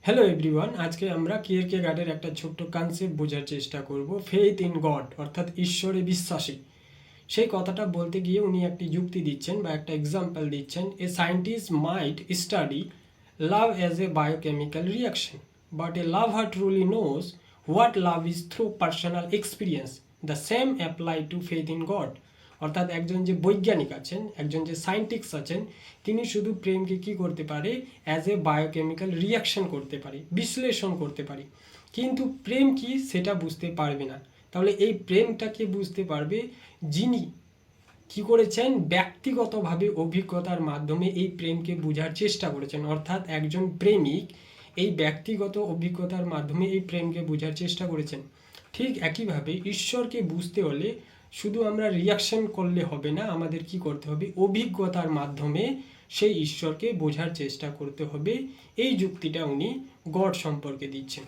Hello everyone, আজকে আমরা কিয়ারকেগার্ডের একটা ছোট্ট কনসেপ্ট বোঝার চেষ্টা করব। ফেইথ ইন গড অর্থাৎ ঈশ্বরে বিশ্বাসী। সেই কথাটা বলতে গিয়ে উনি একটি যুক্তি দিচ্ছেন বা একটা এক্সাম্পল দিচ্ছেন। A scientist might study love as a biochemical reaction, but a lover truly knows what love is through personal experience. The same apply to faith in God. অর্থাৎ একজন যে বৈজ্ঞানিক আছেন, একজন যে সায়েন্টিস্ট আছেন, তিনি শুধু প্রেমকে কি করতে পারে, অ্যাজ এ বায়োকেমিক্যাল রিয়াকশন করতে পারে, বিশ্লেষণ করতে পারে, কিন্তু প্রেম কি সেটা বুঝতে পারবে না। তাহলে এই প্রেমটাকে বুঝতে পারবে যিনি কি করেছেন, ব্যক্তিগতভাবে অভিজ্ঞতার মাধ্যমে এই প্রেমকে বোঝার চেষ্টা করেছেন। অর্থাৎ একজন প্রেমিক এই ব্যক্তিগত অভিজ্ঞতার মাধ্যমে এই প্রেমকে বোঝার চেষ্টা করেছেন। ঠিক একইভাবে ঈশ্বরকে বুঝতে হলে শুধু আমরা রিয়াকশন করলে হবে না, আমাদের কি করতে হবে, অভিজ্ঞতার মাধ্যমে সেই ঈশ্বরকে বোঝার চেষ্টা করতে হবে। এই যুক্তিটা উনি গড সম্পর্কে দিচ্ছেন।